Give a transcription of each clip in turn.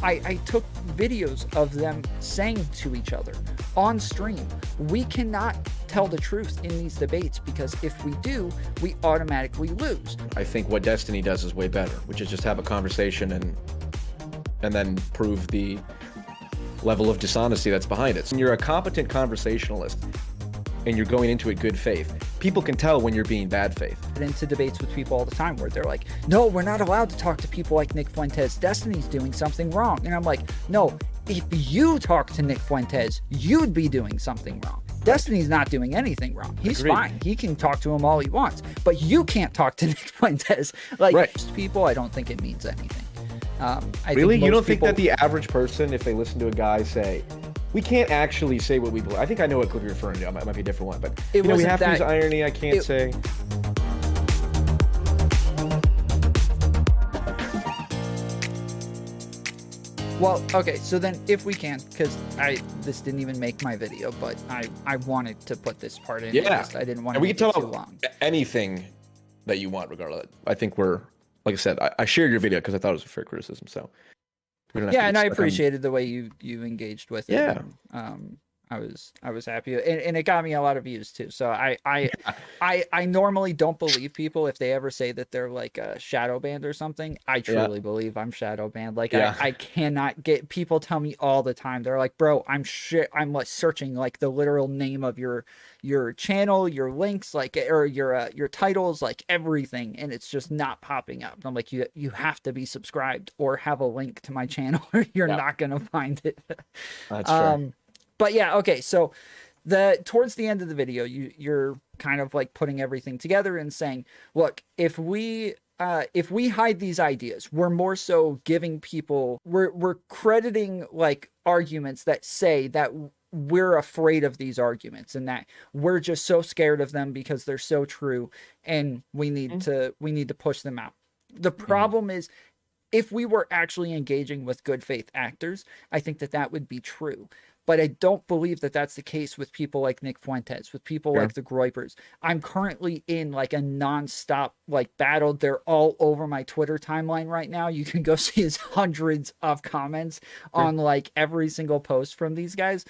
I took videos of them saying to each other on stream, we cannot tell the truth in these debates because if we do, we automatically lose. I think what Destiny does is way better, which is just have a conversation and then prove the level of dishonesty that's behind it. When you're a competent conversationalist and you're going into it good faith, people can tell when you're being bad faith. Into debates with people all the time where they're like, no, we're not allowed to talk to people like Nick Fuentes. Destiny's doing something wrong. And I'm like, no, if you talk to Nick Fuentes, you'd be doing something wrong. Destiny's not doing anything wrong. He's Agreed. fine. He can talk to him all he wants, but you can't talk to Nick Fuentes. Like, most people, I don't think it means anything. Really? You don't think that the average person, if they listen to a guy say, we can't actually say what we believe. I think I know what clip you're referring to. It might be a different one, but you know, we have to use irony. I can't say. Well, okay, so then if we can, because this didn't even make my video, but I wanted to put this part in. Yeah. I didn't want to we make can it talk too about long. anything that you want, regardless. I think we're, like I said, I shared your video because I thought it was a fair criticism. So we don't have yeah, and I appreciated the way you engaged with it. Yeah. And, I was happy, and it got me a lot of views too. So I normally don't believe people if they ever say that they're like shadow banned or something. I truly believe I'm shadow banned. Like I cannot get, people tell me all the time, they're like, bro, I'm like searching like the literal name of your channel, your links, like, or your titles, like everything, and it's just not popping up. I'm like, you have to be subscribed or have a link to my channel or you're not gonna find it. That's fair. But yeah, okay, so towards the end of the video, you're kind of like putting everything together and saying, look, if we hide these ideas, we're more so giving people, we're crediting like arguments that say that we're afraid of these arguments and that we're just so scared of them because they're so true, and we need to push them out. The problem is, if we were actually engaging with good faith actors, I think that would be true. But I don't believe that that's the case with people like Nick Fuentes, with people like the Groypers. I'm currently in like a nonstop like battle. They're all over my Twitter timeline right now. You can go see his hundreds of comments on like every single post from these guys.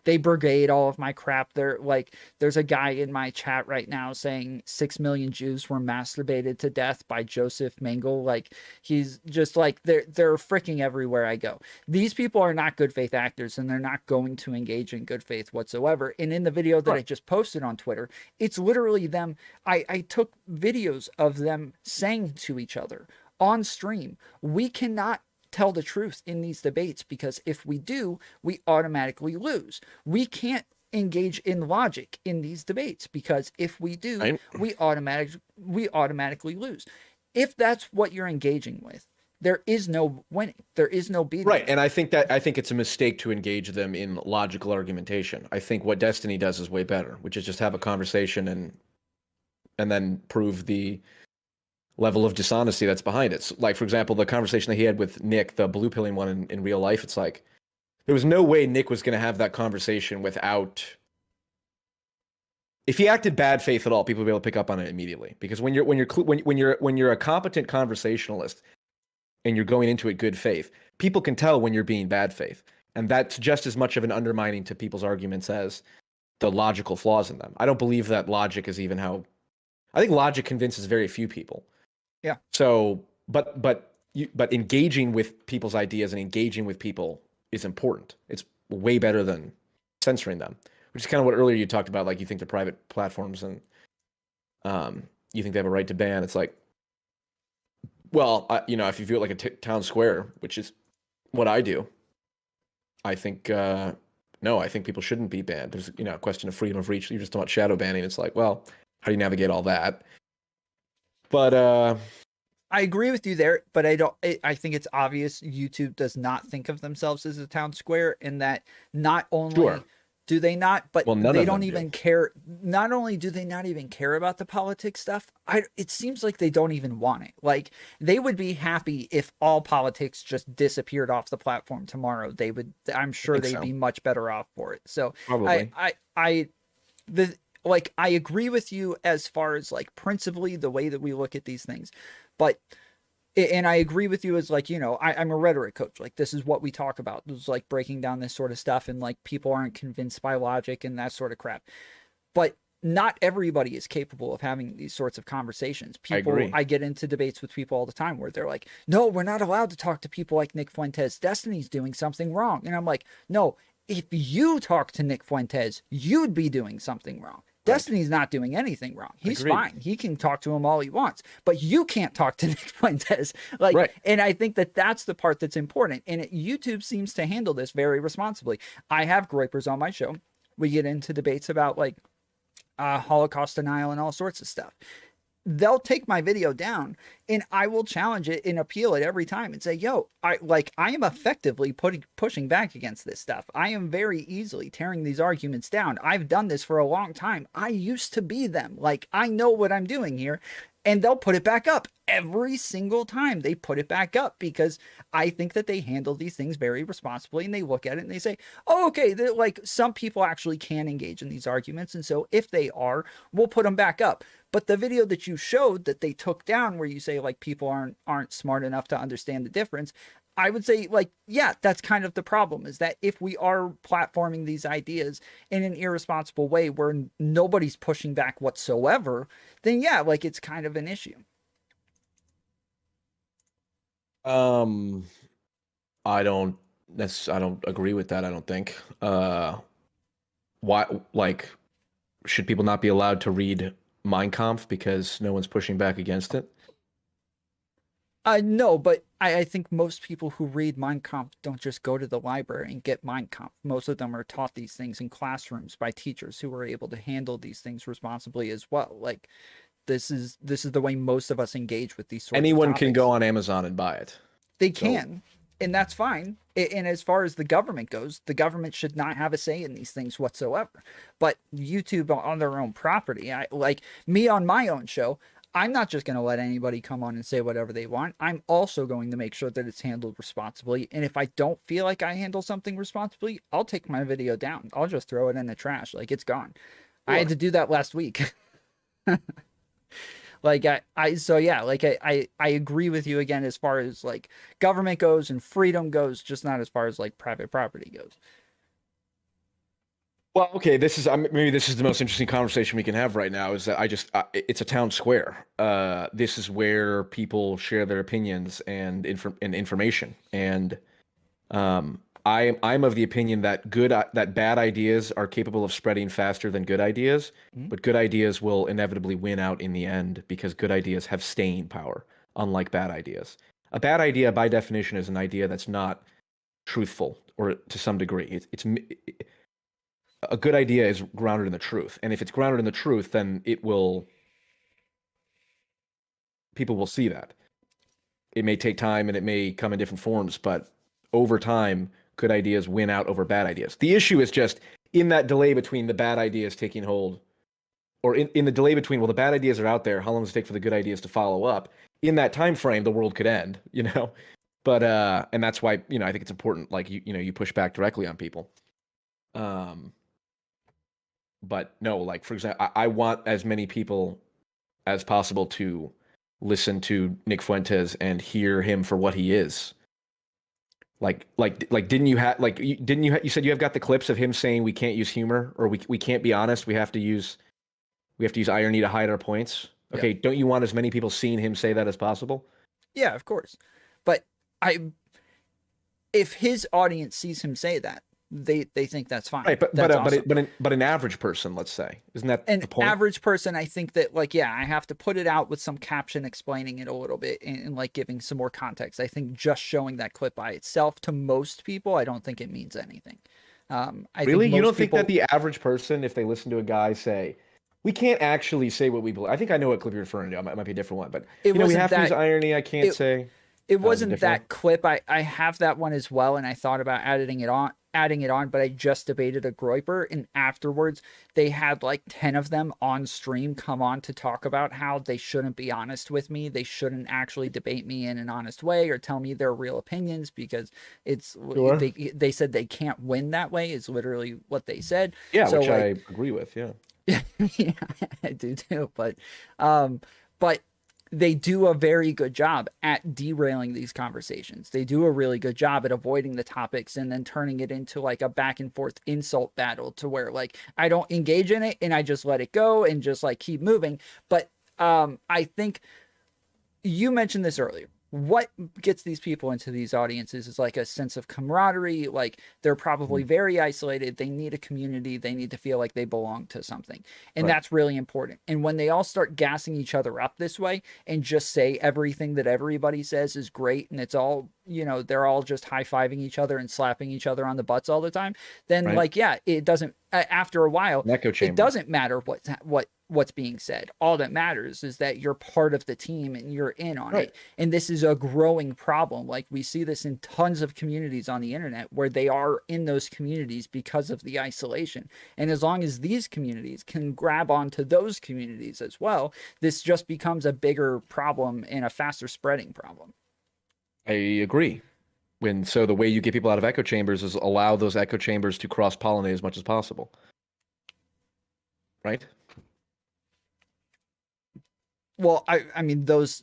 They brigade all of my crap. They're like, there's a guy in my chat right now saying 6 million Jews were masturbated to death by Joseph Mengele. Like, he's just like, they're freaking everywhere I go. These people are not good faith actors, and they're not going to engage in good faith whatsoever. And in the video that I just posted on Twitter, it's literally them. I took videos of them saying to each other on stream, we cannot tell the truth in these debates because if we do, we automatically lose. We can't engage in logic in these debates because if we do, we automatically lose. If that's what you're engaging with, there is no winning. There is no beating. Right, and I think it's a mistake to engage them in logical argumentation. I think what Destiny does is way better, which is just have a conversation and then prove the level of dishonesty that's behind it. So, like, for example, the conversation that he had with Nick, the blue pilling one in real life, it's like there was no way Nick was going to have that conversation without, if he acted bad faith at all, people would be able to pick up on it immediately. Because when you're a competent conversationalist and you're going into it good faith, people can tell when you're being bad faith, and that's just as much of an undermining to people's arguments as the logical flaws in them. I don't believe that logic is even how. I think logic convinces very few people. Yeah. So, but engaging with people's ideas and engaging with people is important. It's way better than censoring them, which is kind of what earlier you talked about. Like, you think the private platforms and you think they have a right to ban. It's like, well, if you view it like a town square, which is what I do, I think no, I think people shouldn't be banned. There's a question of freedom of reach. You're just talking about shadow banning. It's like, well, how do you navigate all that? But I agree with you there, but I think it's obvious YouTube does not think of themselves as a town square, and that not only do they not, but they don't even care. Not only do they not even care about the politics stuff, it seems like they don't even want it. Like, they would be happy if all politics just disappeared off the platform tomorrow. I'm sure they'd be much better off for it. So probably. I agree with you as far as like principally the way that we look at these things, but And I agree with you as like, you know, I'm a rhetoric coach. Like this is what we talk about. It's like breaking down this sort of stuff and like people aren't convinced by logic and that sort of crap. But not everybody is capable of having these sorts of conversations. I People, agree. I get into debates with people all the time where they're like, no, we're not allowed to talk to people like Nick Fuentes. Destiny's doing something wrong. And I'm like, no, if you talk to Nick Fuentes, you'd be doing something wrong. Right. Destiny's not doing anything wrong. He's Agreed. fine. He can talk to him all he wants, but you can't talk to Nick Fuentes. Like, Right. and I think that that's the part that's important. And YouTube seems to handle this very responsibly. I have groypers on my show. We get into debates about like Holocaust denial and all sorts of stuff. They'll take my video down and I will challenge it and appeal it every time and say, yo, I am effectively pushing back against this stuff. I am very easily tearing these arguments down. I've done this for a long time. I used to be them. Like, I know what I'm doing here. And they'll put it back up every single time they put it back up because I think that they handle these things very responsibly and they look at it and they say, oh, okay, like some people actually can engage in these arguments. And so if they are, we'll put them back up. But the video that you showed that they took down where you say like people aren't smart enough to understand the difference, I would say like, yeah, that's kind of the problem is that if we are platforming these ideas in an irresponsible way where nobody's pushing back whatsoever, then yeah, like it's kind of an issue. Um, I don't I don't agree with that, I don't think. Why, like, should people not be allowed to read Mein Kampf because no one's pushing back against it? No, but I think most people who read Mein Kampf don't just go to the library and get Mein Kampf. Most of them are taught these things in classrooms by teachers who are able to handle these things responsibly as well. Like this is the way most of us engage with these sorts of Anyone can topics. go on Amazon and buy it. They So, can, and that's fine. And as far as the government goes, the government should not have a say in these things whatsoever. But YouTube on their own property, I like me on my own show. I'm not just going to let anybody come on and say whatever they want. I'm also going to make sure that it's handled responsibly. And if I don't feel like I handle something responsibly, I'll take my video down. I'll just throw it in the trash. Like it's gone. I had sure. to do that last week. Like so yeah, like I agree with you again as far as like government goes and freedom goes, just not as far as like private property goes. Well, okay, maybe this is the most interesting conversation we can have right now. Is that it's a town square. This is where people share their opinions and information. And I'm of the opinion that that bad ideas are capable of spreading faster than good ideas, Mhm. but good ideas will inevitably win out in the end because good ideas have staying power, unlike bad ideas. A bad idea, by definition, is an idea that's not truthful, or to some degree, a good idea is grounded in the truth, and if it's grounded in the truth, then people will see that. It may take time and it may come in different forms, but over time, good ideas win out over bad ideas. The issue is just in that delay between the bad ideas taking hold, or in the delay between, well, the bad ideas are out there, how long does it take for the good ideas to follow up? In that time frame, the world could end, you know? But and that's why, I think it's important, like you push back directly on people. But no, like for example, I want as many people as possible to listen to Nick Fuentes and hear him for what he is. Didn't you have you said you have got the clips of him saying we can't use humor, or we can't be honest, we have to use irony to hide our points. Yeah. Okay, don't you want as many people seeing him say that as possible? Yeah, of course. But if his audience sees him say that, they think that's fine. Right, That's awesome. but an average person, let's say, isn't that An the point? average person, I think that like, yeah, I have to put it out with some caption explaining it a little bit and like giving some more context. I think just showing that clip by itself to most people, I don't think it means anything. I Really? think You most don't think people, that the average person, if they listen to a guy say, we can't actually say what we believe? I think I know what clip you're referring to. It might be a different one, but it we wasn't have to use that irony. I can't it, say. it Oh, is it a wasn't different that clip. I have that one as well, and I thought about adding it on, but I just debated a groiper, and afterwards they had like 10 of them on stream come on to talk about how they shouldn't be honest with me. They shouldn't actually debate me in an honest way or tell me their real opinions because it's one? Sure. they said they can't win that way is literally what they said. Yeah, So which like I agree with. Yeah. yeah, I do too. But they do a very good job at derailing these conversations. They do a really good job at avoiding the topics and then turning it into like a back and forth insult battle to where like I don't engage in it and I just let it go and just like keep moving. But I think you mentioned this earlier. What gets these people into these audiences is like a sense of camaraderie. Like they're probably very isolated. They need a community. They need to feel like they belong to something. And Right. that's really important. And when they all start gassing each other up this way and just say everything that everybody says is great and it's all, you know, they're all just high-fiving each other and slapping each other on the butts all the time, then Right. like, yeah, it doesn't, after a while, An echo it chamber. doesn't matter what's being said. All that matters is that you're part of the team and you're in on Right. it. And this is a growing problem. Like we see this in tons of communities on the internet where they are in those communities because of the isolation. And as long as these communities can grab onto those communities as well, this just becomes a bigger problem and a faster spreading problem. I agree. So the way you get people out of echo chambers is allow those echo chambers to cross-pollinate as much as possible. Right? Well, I mean those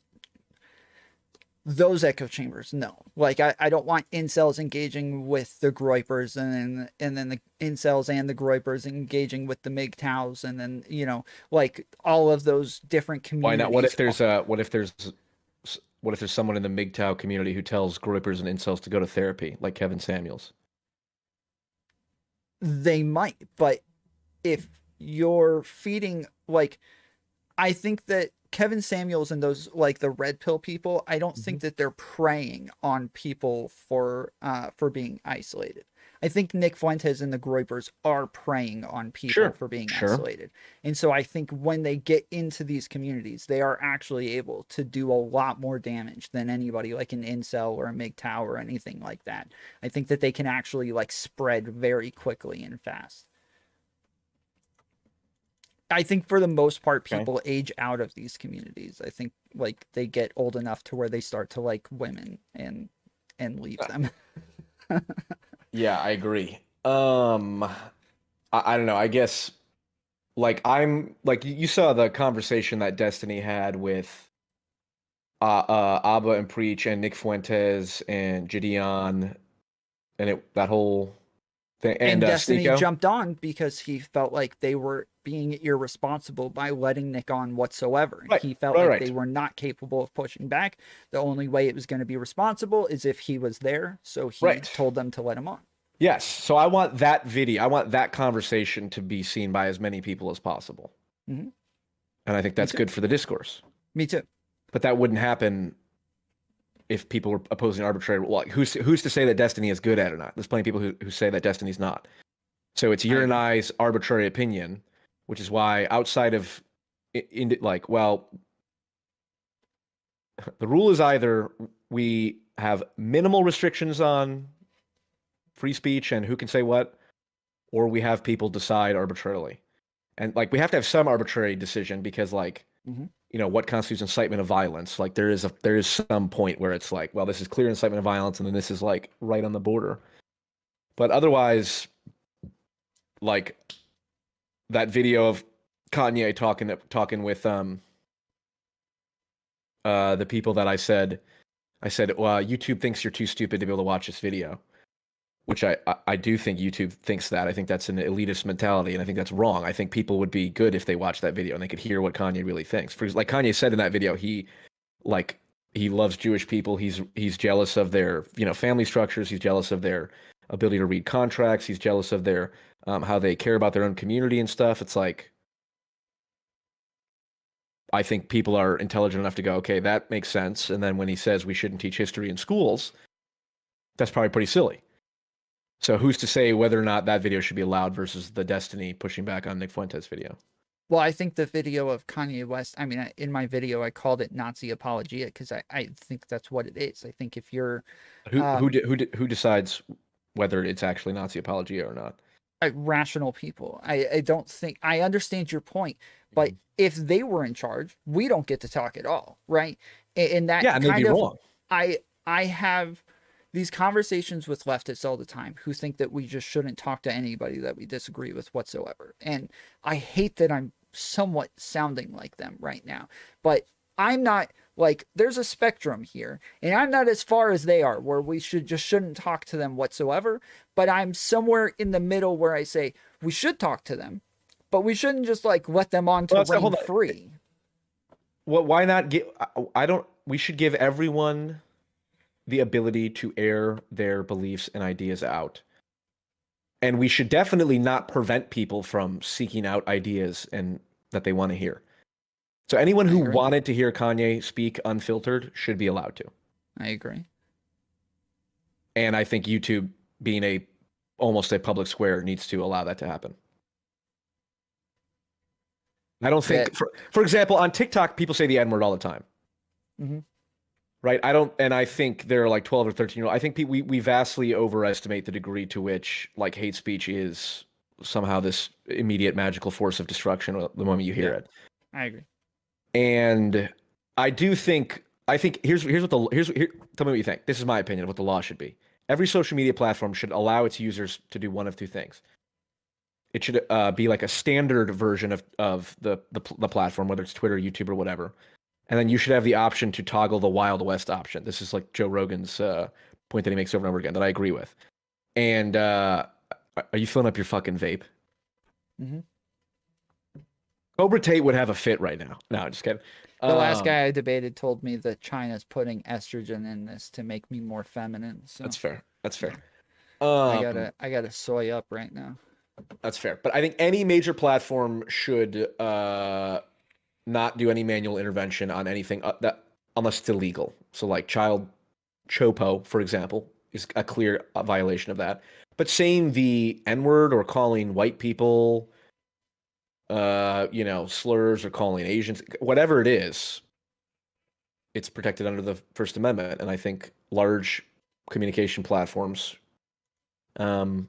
echo chambers, no. Like I don't want incels engaging with the groypers and then the incels and the groypers engaging with the MGTOWs and then, you know, like all of those different Why not? communities. What if there's someone in the MGTOW community who tells groypers and incels to go to therapy, like Kevin Samuels? They might, but if you're feeding like I think that Kevin Samuels and those like the red pill people, I don't think that they're preying on people for being isolated. I think Nick Fuentes and the Groypers are preying on people Sure. for being Sure. isolated. And so I think when they get into these communities, they are actually able to do a lot more damage than anybody like an incel or a MGTOW or anything like that. I think that they can actually like spread very quickly and fast. I think for the most part, Okay. people age out of these communities. I think like they get old enough to where they start to like women and leave them. Yeah, I agree. I don't know. I guess like I'm like you saw the conversation that Destiny had with Abba and Preach and Nick Fuentes and Gideon and that whole thing And and Destiny Sneeko. jumped on because he felt like they were being irresponsible by letting Nick on whatsoever. And Right. he felt Right. like Right. they were not capable of pushing back. The only way it was going to be responsible is if he was there. So he Right. told them to let him on. Yes. So I want that video. I want that conversation to be seen by as many people as possible. Mm-hmm. And I think that's good for the discourse. Me too. But that wouldn't happen if people were opposing arbitrary. Like, who's to say that Destiny is good at it or not? There's plenty of people who say that Destiny's not. So it's your and I's arbitrary opinion, which is why outside of like, well, the rule is either we have minimal restrictions on free speech and who can say what, or we have people decide arbitrarily. And like we have to have some arbitrary decision because like you know what constitutes incitement of violence. Like there is some point where it's like, well, this is clear incitement of violence, and then this is like right on the border. But otherwise, like that video of Kanye talking with the people that I said, well, YouTube thinks you're too stupid to be able to watch this video, which I do think YouTube thinks that. I think that's an elitist mentality, and I think that's wrong. I think people would be good if they watched that video and they could hear what Kanye really thinks. For like Kanye said in that video, he loves Jewish people. He's jealous of their family structures. He's jealous of their ability to read contracts. He's jealous of their how they care about their own community and stuff. It's like I think people are intelligent enough to go, okay, that makes sense. And then when he says we shouldn't teach history in schools, that's probably pretty silly. So who's to say whether or not that video should be allowed versus the Destiny pushing back on Nick Fuentes video? Well, I think the video of Kanye West, I mean, in my video, I called it Nazi apologia because I think that's what it is. I think if you're... Who decides whether it's actually Nazi apologia or not? Rational people. I don't think... I understand your point, but if they were in charge, we don't get to talk at all, right? And that and they'd be wrong. I have these conversations with leftists all the time who think that we just shouldn't talk to anybody that we disagree with whatsoever. And I hate that I'm somewhat sounding like them right now. But I'm not like, there's a spectrum here, and I'm not as far as they are, where we shouldn't talk to them whatsoever. But I'm somewhere in the middle where I say we should talk to them, but we shouldn't just like let them on to Well, so reign hold on. free. Well, why not give? I don't. We should give everyone the ability to air their beliefs and ideas out. And we should definitely not prevent people from seeking out ideas and that they want to hear. So anyone I who agree. wanted to hear Kanye speak unfiltered should be allowed to. I agree. And I think YouTube, being almost a public square, needs to allow that to happen. I don't think, for example, on TikTok, people say the N word all the time. Mm-hmm. Right? And I think they're like 12 or 13-year-old. I think we vastly overestimate the degree to which like hate speech is somehow this immediate magical force of destruction the moment you hear it. I agree. And I think here's what tell me what you think. This is my opinion of what the law should be. Every social media platform should allow its users to do one of two things. It should be like a standard version of the platform, whether it's Twitter, YouTube, or whatever. And then you should have the option to toggle the Wild West option. This is like Joe Rogan's point that he makes over and over again that I agree with. And are you filling up your fucking vape? Mm-hmm. Cobra Tate would have a fit right now. No, just kidding. The last guy I debated told me that China's putting estrogen in this to make me more feminine. So that's fair. That's fair. I gotta soy up right now. That's fair. But I think any major platform should not do any manual intervention on anything that unless it's illegal. So like child chopo, for example, is a clear violation of that. But saying the N-word or calling white people slurs or calling Asians, whatever it is, it's protected under the First Amendment. And I think large communication platforms shouldn't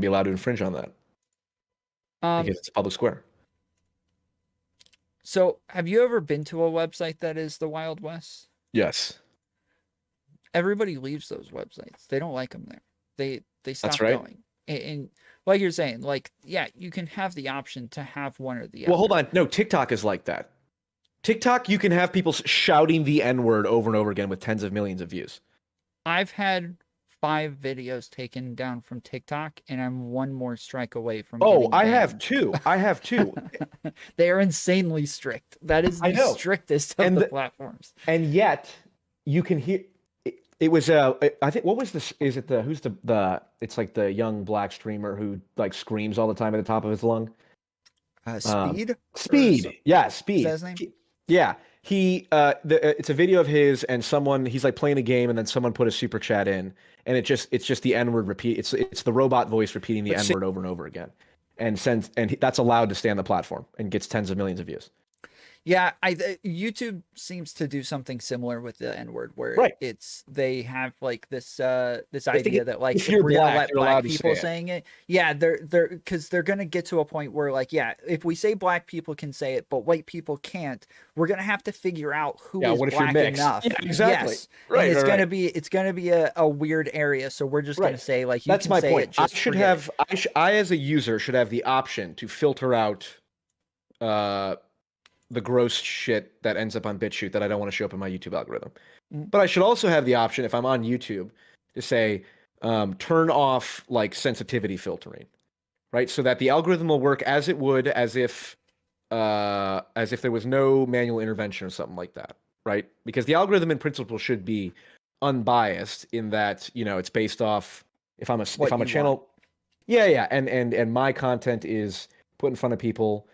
be allowed to infringe on that because it's a public square. So, have you ever been to a website that is the Wild West? Yes. Everybody leaves those websites. They don't like them there. They stop That's right. going. And like you're saying, like, yeah, you can have the option to have one or the other. Well, hold on. No, TikTok is like that. TikTok, you can have people shouting the N-word over and over again with tens of millions of views. I've had 5 videos taken down from TikTok, and I'm one more strike away from. Oh, I have two. They are insanely strict. That is the strictest of the platforms. And yet, you can hear. It was I think what was this? Is it who's the? It's like the young black streamer who like screams all the time at the top of his lung. Speed. Yeah, Speed. Is that his name? Yeah. It's a video of his and he's like playing a game and then someone put a super chat in and it's just the N-word repeat. It's the robot voice repeating the N-word over and over again, and that's allowed to stay on the platform and gets tens of millions of views. Yeah, YouTube seems to do something similar with the N-word, where they have like this idea that like if you're we're gonna black, let black people saying it. Yeah, they're because they're gonna get to a point where like, yeah, if we say black people can say it, but white people can't, we're gonna have to figure out who is black enough. Yeah, exactly. Yes. Right. And it's gonna be a weird area, so we're just gonna say like you That's can my say point. it. Just I as a user should have the option to filter out the gross shit that ends up on BitChute that I don't want to show up in my YouTube algorithm. But I should also have the option, if I'm on YouTube, to say, turn off like sensitivity filtering, right? So that the algorithm will work as it would as if there was no manual intervention or something like that, right? Because the algorithm in principle should be unbiased in that, it's based off if I'm a channel. Yeah. And my content is put in front of people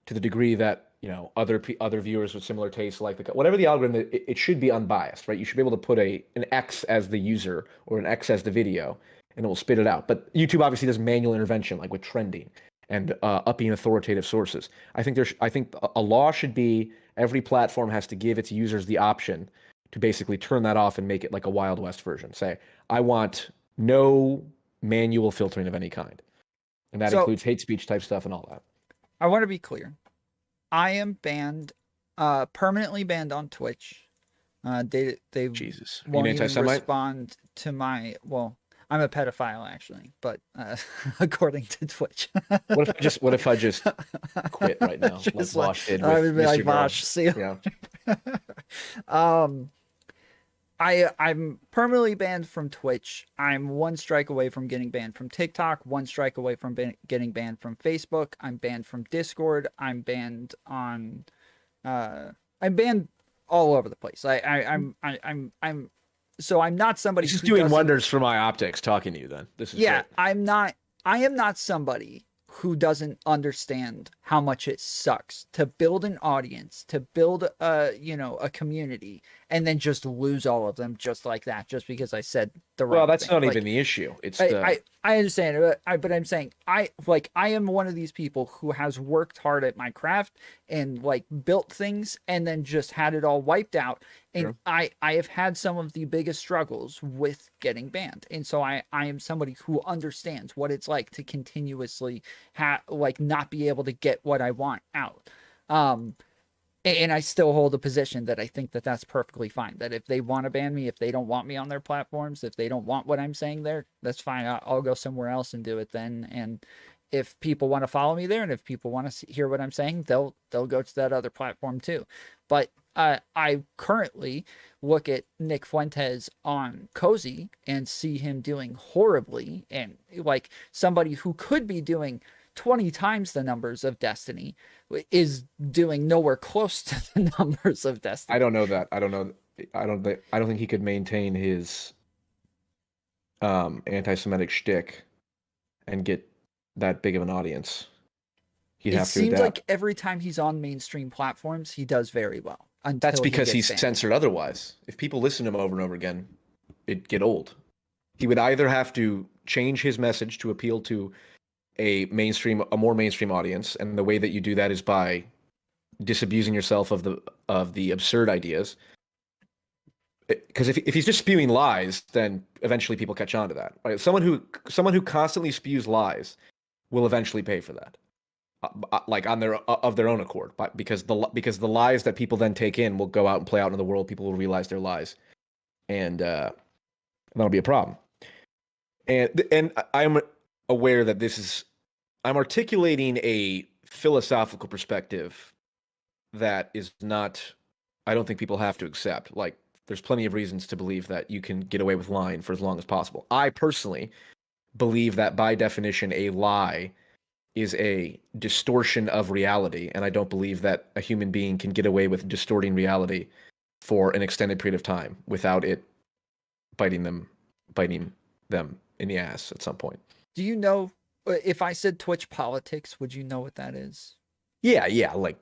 to the degree that other viewers with similar tastes like whatever the algorithm, it should be unbiased, right? You should be able to put an X as the user or an X as the video, and it will spit it out. But YouTube obviously does manual intervention, like with trending and upping authoritative sources. I think a law should be every platform has to give its users the option to basically turn that off and make it like a Wild West version. Say, I want no manual filtering of any kind, and that includes hate speech type stuff and all that. I want to be clear. I am banned, permanently banned on Twitch. They Jesus. won't even respond to my. Well, I'm a pedophile actually, but according to Twitch. What if I just quit right now, like Just like Vosh did I with would be like Mr. Girl? Vosh, see you. Yeah. Um, I'm permanently banned from Twitch. I'm one strike away from getting banned from TikTok, one strike away from getting banned from Facebook. I'm banned from Discord. I'm banned on I'm banned all over the place. I'm so I'm not somebody This is who doing doesn't wonders for my optics talking to you then. This is yeah, great. I am not somebody who doesn't understand how much it sucks to build an audience, to build a community, and then just lose all of them just like that, just because I said the Well, wrong that's thing. not Like, even the issue. It's I, the I I understand, but I'm saying I am one of these people who has worked hard at my craft and like built things and then just had it all wiped out. And Sure. I have had some of the biggest struggles with getting banned, and so I am somebody who understands what it's like to continuously like not be able to get what I want out. Um, and I still hold a position that I think that that's perfectly fine. That if they want to ban me, if they don't want me on their platforms, if they don't want what I'm saying there, that's fine. I'll go somewhere else and do it then. And if people want to follow me there, and if people want to hear what I'm saying, they'll go to that other platform too. But I currently look at Nick Fuentes on Cozy and see him doing horribly, and like somebody who could be doing 20 times the numbers of Destiny is doing nowhere close to the numbers of Destiny. I don't know that. I don't know. I don't think he could maintain his anti-Semitic shtick and get that big of an audience. He'd It have to seems adapt. like every time he's on mainstream platforms, he does very well That's until he because gets he's banned. censored otherwise. If people listen to him over and over again, it'd get old. He would either have to change his message to appeal to a more mainstream audience, and the way that you do that is by disabusing yourself of the absurd ideas. Because if he's just spewing lies, then eventually people catch on to that. Right? Someone who constantly spews lies will eventually pay for that, like on their of their own accord. But because the lies that people then take in will go out and play out in the world, people will realize their lies, and that'll be a problem. And I'm aware that I'm articulating a philosophical perspective that is not, I don't think people have to accept. Like, there's plenty of reasons to believe that you can get away with lying for as long as possible. I personally believe that by definition, a lie is a distortion of reality, and I don't believe that a human being can get away with distorting reality for an extended period of time without it biting them in the ass at some point. Do you know if I said Twitch politics, would you know what that is? Yeah, like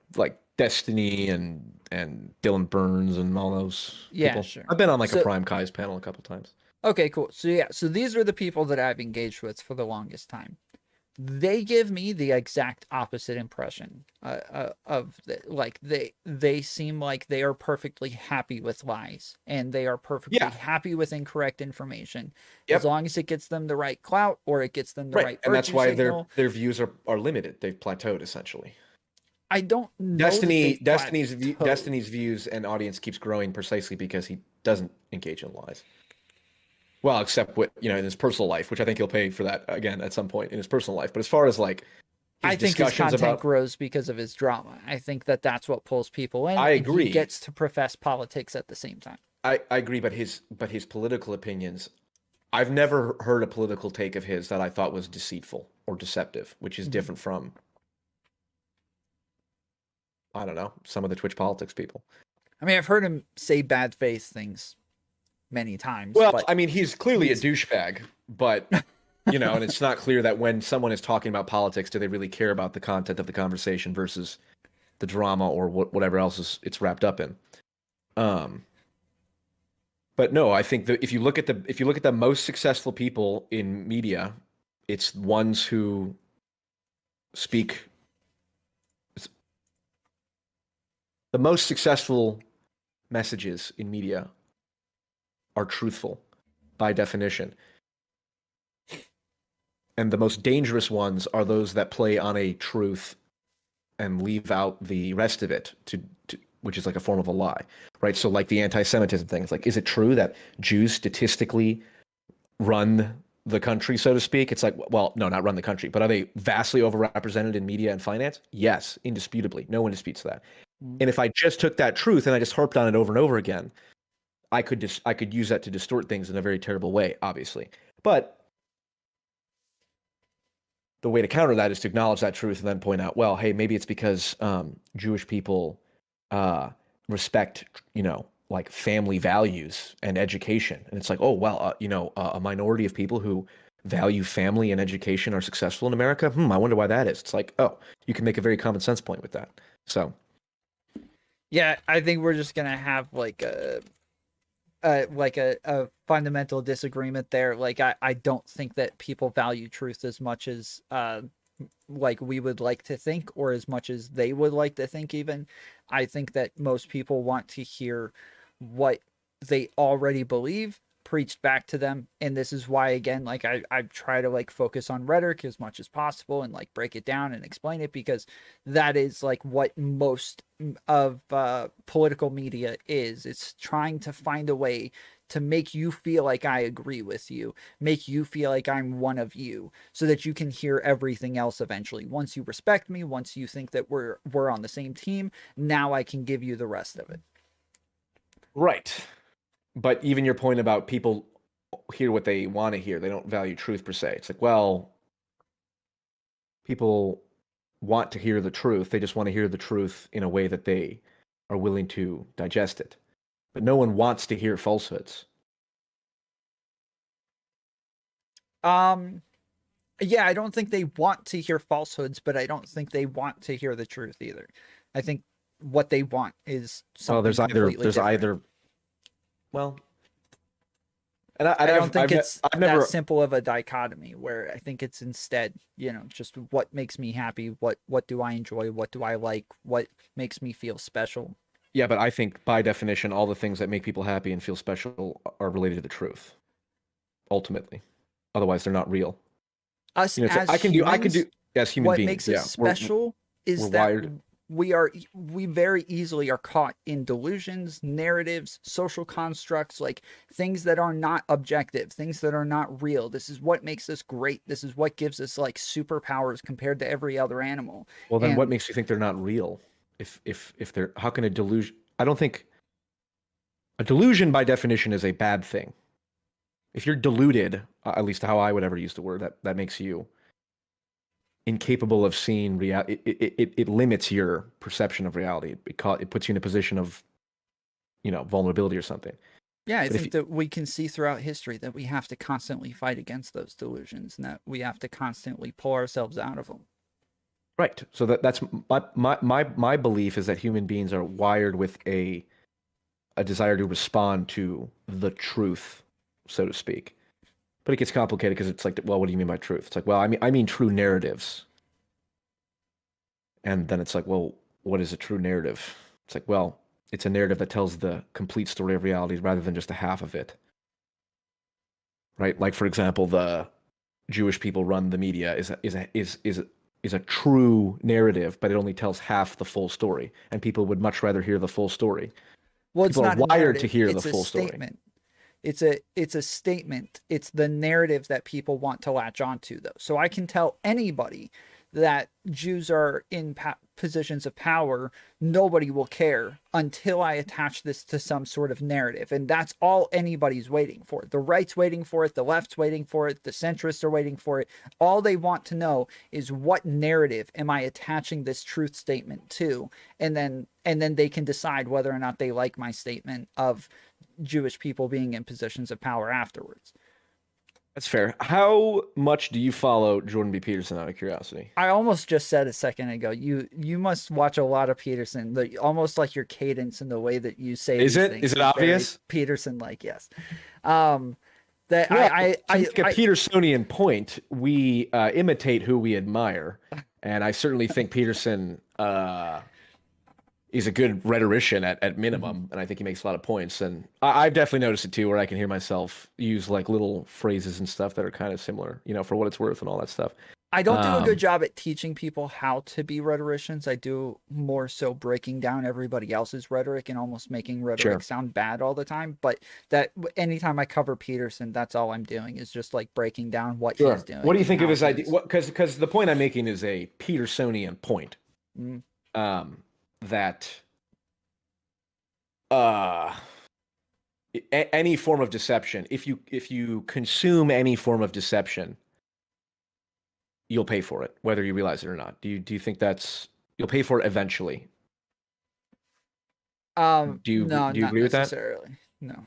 Destiny and Dylan Burns and all those Yeah, people. sure. I've been on like a So, Prime Kai's panel a couple times. okay, cool. So yeah, so these are the people that I've engaged with for the longest time. They give me the exact opposite impression like they seem like they are perfectly happy with lies, and they are perfectly Yeah. happy with incorrect information, Yep. as long as it gets them the right clout or it gets them the right And that's virtue why signal. their views are limited. They've plateaued essentially. I don't know that they've plateaued. Destiny's views and audience keeps growing precisely because he doesn't engage in lies. Well, except in his personal life, which I think he'll pay for that again at some point in his personal life. But as far as like his I think his discussions content about, grows because of his drama. I think that that's what pulls people in. I And agree. he gets to profess politics at the same time. I agree, but his political opinions, I've never heard a political take of his that I thought was deceitful or deceptive, which is different from, I don't know, some of the Twitch politics people. I mean, I've heard him say bad faith things many times. Well, but I mean, he's clearly a douchebag, but and it's not clear that when someone is talking about politics, do they really care about the content of the conversation versus the drama or whatever else it's wrapped up in. But no, I think that if you look at the most successful people in media, it's ones who speak. The most successful messages in media are truthful by definition. And the most dangerous ones are those that play on a truth and leave out the rest of it which is like a form of a lie, right? So like the anti-Semitism thing, it's like, is it true that Jews statistically run the country, so to speak? It's like, well, no, not run the country, but are they vastly overrepresented in media and finance? Yes, indisputably. No one disputes that. Mm. And if I just took that truth and I just harped on it over and over again, I could use that to distort things in a very terrible way, obviously. But the way to counter that is to acknowledge that truth and then point out, well, hey, maybe it's because Jewish people respect, like family values and education. And it's like, oh, well, a minority of people who value family and education are successful in America. I wonder why that is. It's like, oh, you can make a very common sense point with that. So, Yeah, I think we're just gonna have like a fundamental disagreement there. Like I don't think that people value truth as much as like we would like to think, or as much as they would like to think even. I think that most people want to hear what they already believe preached back to them, and this is why, again, like I try to like focus on rhetoric as much as possible and like break it down and explain it, because that is like what most of political media is. It's trying to find a way to make you feel like I agree with you, make you feel like I'm one of you, so that you can hear everything else eventually. Once you respect me, once you think that we're on the same team, now I can give you the rest of it. right. But even your point about people hear what they want to hear, they don't value truth per se. It's like, well, people want to hear the truth. They just want to hear the truth in a way that they are willing to digest it. But no one wants to hear falsehoods. Yeah, I don't think they want to hear falsehoods, but I don't think they want to hear the truth either. I think what they want is something completely different. Well, I don't think it's I've never, that simple of a dichotomy, where I think it's instead, just what makes me happy, what do I enjoy, what do I like, what makes me feel special. yeah, but I think by definition, all the things that make people happy and feel special are related to the truth, ultimately. Otherwise, they're not real. Us It's like, as humans, as human what beings, makes yeah, us special is we're that wired. we very easily are caught in delusions, narratives, social constructs, like things that are not objective, things that are not real. This is what makes us great. This is what gives us like superpowers compared to every other animal. Well, then what And makes you think they're not real? If they're, how can a delusion? I don't think a delusion by definition is a bad thing. If you're deluded, at least how I would ever use the word, that makes you incapable of seeing reality. It limits your perception of reality. It puts you in a position of, vulnerability or something. yeah, I But think that we can see throughout history that we have to constantly fight against those delusions, and that we have to constantly pull ourselves out of them. right, so that's my belief is that human beings are wired with a desire to respond to the truth, so to speak. But it gets complicated because it's like, well, what do you mean by truth? It's like, well, I mean true narratives. And then it's like, well, what is a true narrative? It's like, well, it's a narrative that tells the complete story of reality rather than just a half of it. Right? Like, for example, the Jewish people run the media is a true narrative, but it only tells half the full story, and people would much rather hear the full story. Well, it's People are not a wired to narrative, hear the it's a full story. statement. It's a statement. It's the narrative that people want to latch onto, though. So I can tell anybody that Jews are in positions of power. Nobody will care until I attach this to some sort of narrative, and that's all anybody's waiting for. The right's waiting for it, the left's waiting for it, the centrists are waiting for it. All they want to know is, what narrative am I attaching this truth statement to, and then they can decide whether or not they like my statement of Jewish people being in positions of power afterwards. That's fair. How much do you follow Jordan B. Peterson out of curiosity? I almost just said a second ago, you must watch a lot of Peterson. Almost like your cadence and the way that you say Is these it? things Is it very obvious? Peterson like, yes. That Well, I to make a Petersonian point, we imitate who we admire, and I certainly think Peterson is a good rhetorician at minimum, and I think he makes a lot of points. And I've definitely noticed it too, where I can hear myself use like little phrases and stuff that are kind of similar, for what it's worth and all that stuff. I don't do a good Um, job at teaching people how to be rhetoricians. I do more so breaking down everybody else's rhetoric and almost making rhetoric sure. sound bad all the time. But that anytime I cover Peterson, that's all I'm doing is just like breaking down what he's Sure. What doing do you and think of how his idea? he's. What because the point I'm making is a Petersonian point. Mm, That uh any form of deception, if you consume any form of deception, you'll pay for it, whether you realize it or not. Do you think that's you'll pay for it eventually? no, Do you not agree with that? necessarily. No.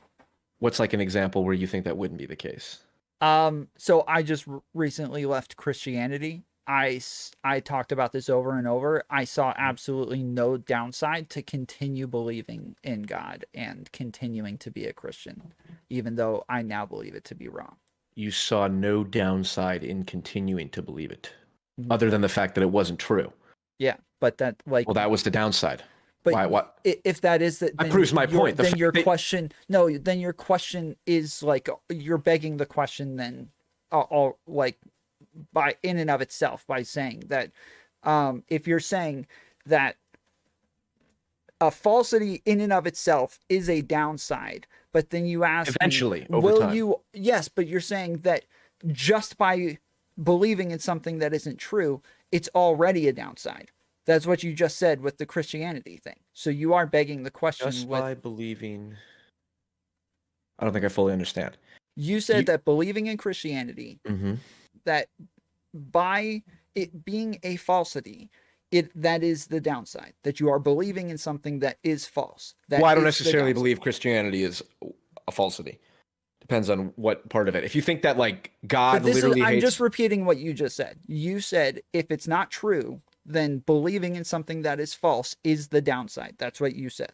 What's like an example where you think that wouldn't be the case? So I just recently left Christianity. I talked about this over and over. I saw absolutely no downside to continue believing in God and continuing to be a Christian, even though I now believe it to be wrong. You saw no downside in continuing to believe it, Mhm. other than the fact that it wasn't true. Yeah, but that like Well, that was the downside. but Why? What? if that is that, That then proves my point. The then fact your that question, no, then your question is like you're begging the question then all like by in and of itself by saying that if you're saying that a falsity in and of itself is a downside, but then you ask me, eventually, over will time, you? Yes, but you're saying that just by believing in something that isn't true, it's already a downside. That's what you just said with the Christianity thing. So you are begging the question just with by believing. I don't think I fully understand. you said You, that believing in Christianity, hmm that by it being a falsity, that is the downside. That you are believing in something that is false. Well, That I don't is the necessarily downside. believe Christianity is a falsity. Depends on what part of it. If you think that like But God this is literally I'm just hates, repeating what you just said. You said if it's not true, then believing in something that is false is the downside. That's what you said.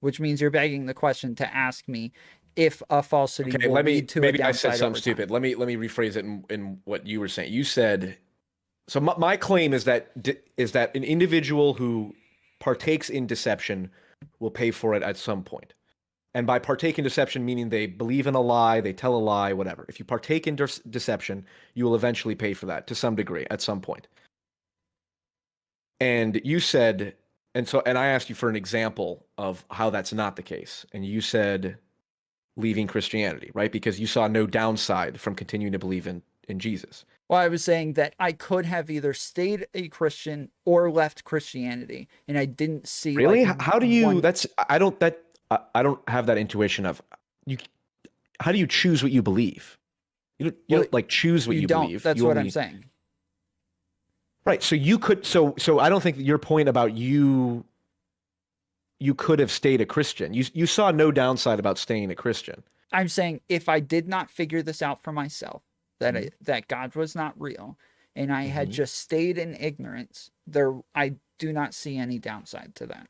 Which means you're begging the question to ask me if a falsity okay, will let me lead to a maybe I said downside something over time. stupid. Let me rephrase it in what you were saying. You said so. My claim is that an individual who partakes in deception will pay for it at some point. And by partake in deception, meaning they believe in a lie, they tell a lie, whatever. If you partake in deception, you will eventually pay for that to some degree at some point. And you said, and I asked you for an example of how that's not the case. And you said leaving Christianity, right? Because you saw no downside from continuing to believe in Jesus. Well, I was saying that I could have either stayed a Christian or left Christianity, and I didn't see like Really? How do you, one. that's, I don't, that, I don't have that intuition of you. How do you choose what you believe? You Well, don't like choose what you you don't. believe. That's You what I'm only, saying. right. So you could, so I don't think that your point about you could have stayed a Christian. You saw no downside about staying a Christian. I'm saying if I did not figure this out for myself, that Mhm. that God was not real, and I had Mhm. just stayed in ignorance, I do not see any downside to that.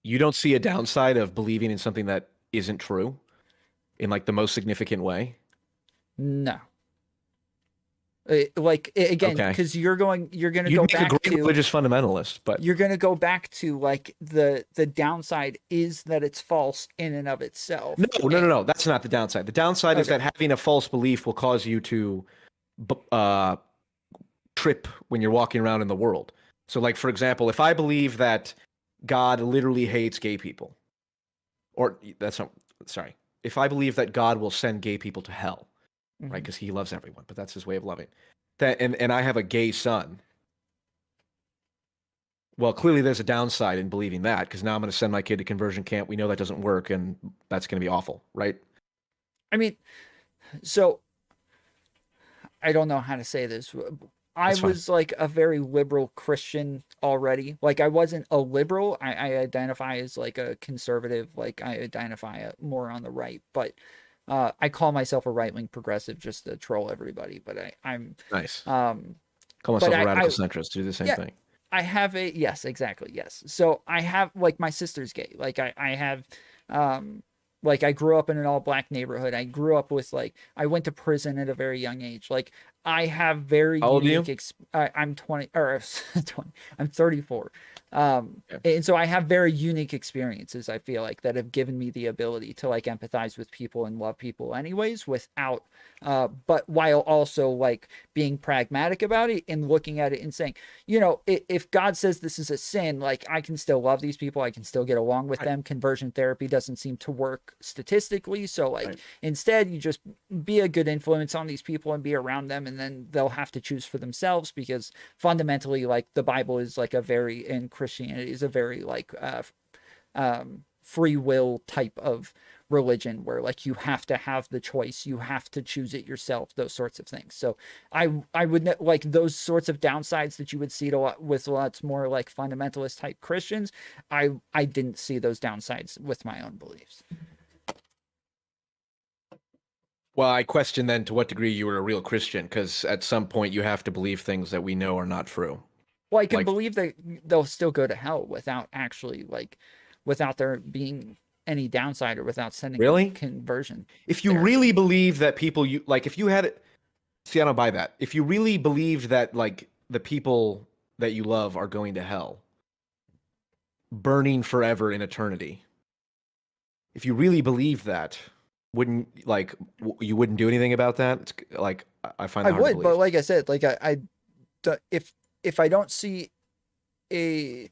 You don't see a downside of believing in something that isn't true in like the most significant way. No. Again, Okay. because you're gonna You'd go make a back great to religious fundamentalist, but like the downside is that it's false in and of no, itself. no, no, no. That's not the downside. The downside is Okay. that having a false belief will cause you to uh, trip when you're walking around in the world. So, like for example, if I believe that God literally hates gay people, or that's not sorry, if I believe that God will send gay people to hell, right? Mhm. Because he loves everyone, but that's his way of loving. That and I have a gay son. Well, clearly there's a downside in believing that because now I'm going to send my kid to conversion camp. We know that doesn't work, and that's going to be awful, right? I mean, so I don't know how to say this. I That's fine. was like a very liberal Christian already. Like I wasn't a liberal. I identify as like a conservative. Like I identify more on the right, but I call myself a right wing progressive just to troll everybody. But I'm, Nice. um, Call but myself a radical centrist. Do the same yeah, thing. I have a yes, exactly yes. So I have like my sister's gay. Like I have, um, like I grew up in an all black neighborhood. I grew up with like I went to prison at a very young age. Like I have very How old are unique. you? I'm 20 or 20. I'm 34. Yeah. And so I have very unique experiences, I feel like, that have given me the ability to like empathize with people and love people anyways, without but while also like being pragmatic about it and looking at it and saying, you know, if God says this is a sin, like I can still love these people, I can still get along with Right. them. Conversion therapy doesn't seem to work statistically, so like Right. instead you just be a good influence on these people and be around them, and then they'll have to choose for themselves, because fundamentally, like, the Bible is like a very, and Christianity is a very like free will type of religion, where like you have to have the choice, you have to choose it yourself, those sorts of things. So I would like those sorts of downsides that you would see to with lots more like fundamentalist type Christians. I didn't see those downsides with my own beliefs. Well, I question then to what degree you were a real Christian, because at some point you have to believe things that we know are not true. Well, I can Like, believe that they'll still go to hell without actually like, without there being any downside, or without sending them really? conversion If you therapy. really believe that people you like, if you had it, see, I don't buy that. If you really believed that like the people that you love are going to hell, burning forever in eternity, if you really believe that, wouldn't like you wouldn't do anything about that? It's like I find I that hard to would, but believe. like I said, like if I don't see a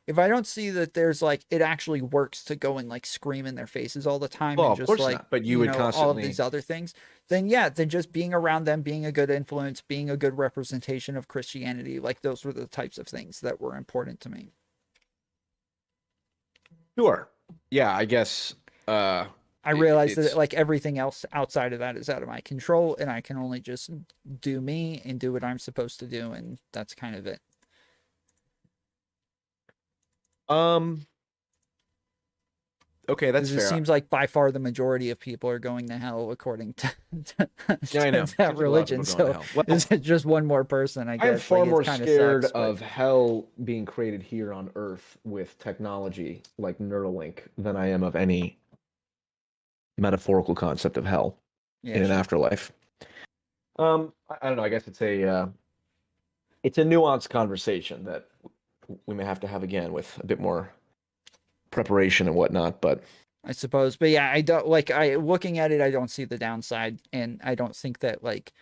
if I don't see that there's like it actually works to go and like scream in their faces all the time Well, and of just course like, not. But you you would know, all of these constantly. other things, then yeah, then just being around them, being a good influence, being a good representation of Christianity, like those were the types of things that were important to me. Sure. Yeah, I guess I realized that it's like everything else outside of that is out of my control, and I can only just do me and do what I'm supposed to do, and that's kind of it. um okay, that's Because it fair. seems like by far the majority of people are going to hell according Yeah, I to know. that Seems like a lot of people religion. are going to So hell. Well, is it just one more person? I I'm guess like far it more kind of scared sucks, but of hell being created here on Earth with technology like Neuralink than I am of any metaphorical concept of hell yeah, in an sure. afterlife. I don't know. I guess it's a nuanced conversation that we may have to have again with a bit more preparation and whatnot. But I suppose, but yeah, I don't like I looking at it. I don't see the downside, and I don't think that like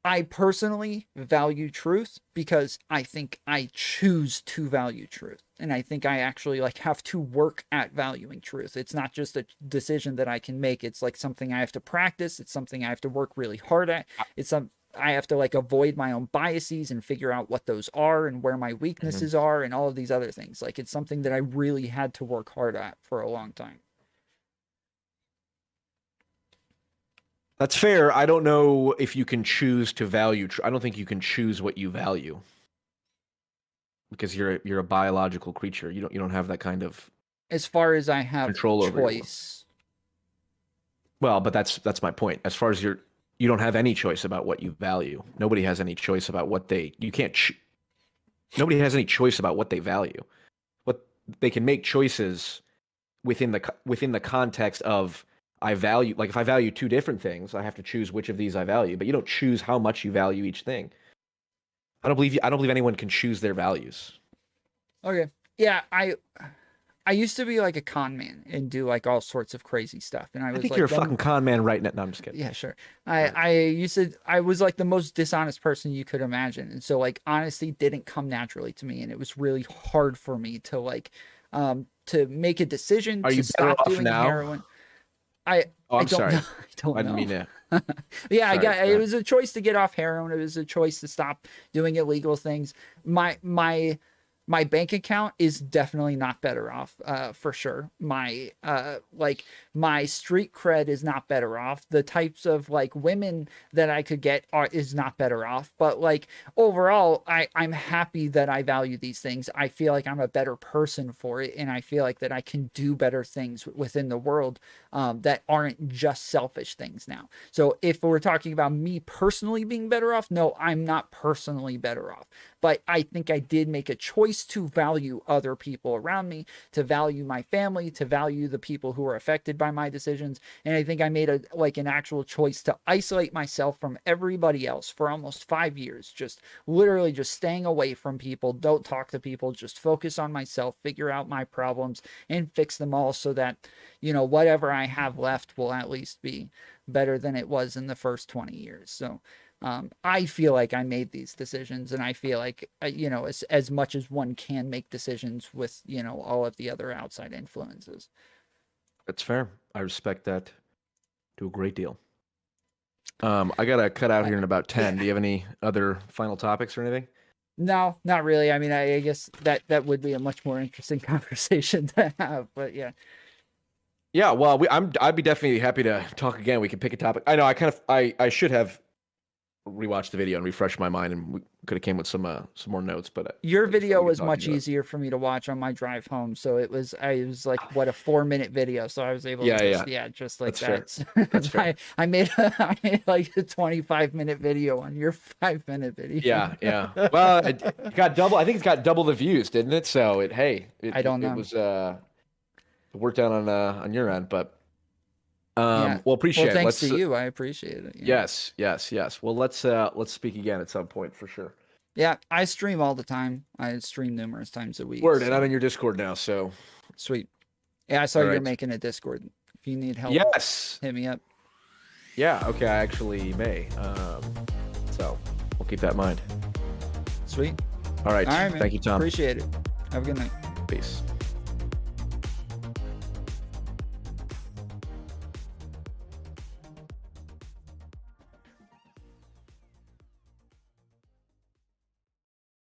I personally value truth because I think I choose to value truth. And I think I actually like have to work at valuing truth. It's not just a decision that I can make. It's like something I have to practice. It's something I have to work really hard at. It's some I have to like avoid my own biases and figure out what those are and where my Mhm. weaknesses are and all of these other things. Like it's something that I really had to work hard at for a long time. That's fair. I don't know if you can choose to value. I don't think you can choose what you value because you're a biological creature. You don't have that kind of As far as I have control over your. choice. Well, but that's my point. As far as you don't have any choice about what you value. Nobody has any choice about what they you can't nobody has any choice about what they value. What they can make choices within the context of I value, like if I value two different things, I have to choose which of these I value, but you don't choose how much you value each thing. I don't believe anyone can choose their values. Okay. Yeah, I used to be like a con man and do like all sorts of crazy stuff. And I I was think you're like a fucking con man right now. No, I'm just kidding. yeah, sure. All right. I was like the most dishonest person you could imagine. And so like honesty didn't come naturally to me. And it was really hard for me to make a decision Are to you better stop off doing now? heroin. I Oh, I I'm don't know. sorry. I don't I didn't know. mean to. Yeah, I Sorry. got Go it ahead. was a choice to get off heroin. It was a choice to stop doing illegal things. My bank account is definitely not better off, for sure. My street cred is not better off. The types of like women that I could get are is not better off. But like overall, I'm happy that I value these things. I feel like I'm a better person for it, and I feel like that I can do better things within the world, that aren't just selfish things now. So if we're talking about me personally being better off, no, I'm not personally better off. But I think I did make a choice choice to value other people around me, to value my family, to value the people who are affected by my decisions. And I think I made an actual choice to isolate myself from everybody else for almost 5 years, just literally just staying away from people, don't talk to people, just focus on myself, figure out my problems and fix them all, so that, you know, whatever I have left will at least be better than it was in the first 20 years. So I feel like I made these decisions, and I feel like, you know, as much as one can make decisions with, you know, all of the other outside influences. That's fair. I respect that to a great deal. I gotta cut out here in about 10. Do you have any other final topics or anything? No, not really. I mean, I guess that would be a much more interesting conversation to have, but yeah. Yeah, well, I'd be definitely happy to talk again. We can pick a topic. I know I should have rewatched the video and refreshed my mind, and we could have came with some more notes. But your video was much easier for me to watch on my drive home, so it was like what, a 4-minute video, so I was able to just like That's that. Fair. That's fair. I made like a 25-minute video on your 5-minute video. Yeah. Well, it got double. I think it's got double the views, didn't it? So I don't know. It was worked out on your end, but well, appreciate it. Thanks to you. I appreciate it. Yeah. Yes. Well, let's speak again at some point for sure. Yeah, I stream all the time. I stream numerous times a week. Word, and I'm in your Discord now, so sweet. Yeah, I saw you're making a Discord. If you need help, hit me up. Yeah, okay, I actually may. So we'll keep that in mind. Sweet. All right. Man. Thank you, Tom. Appreciate it. Have a good night. Peace.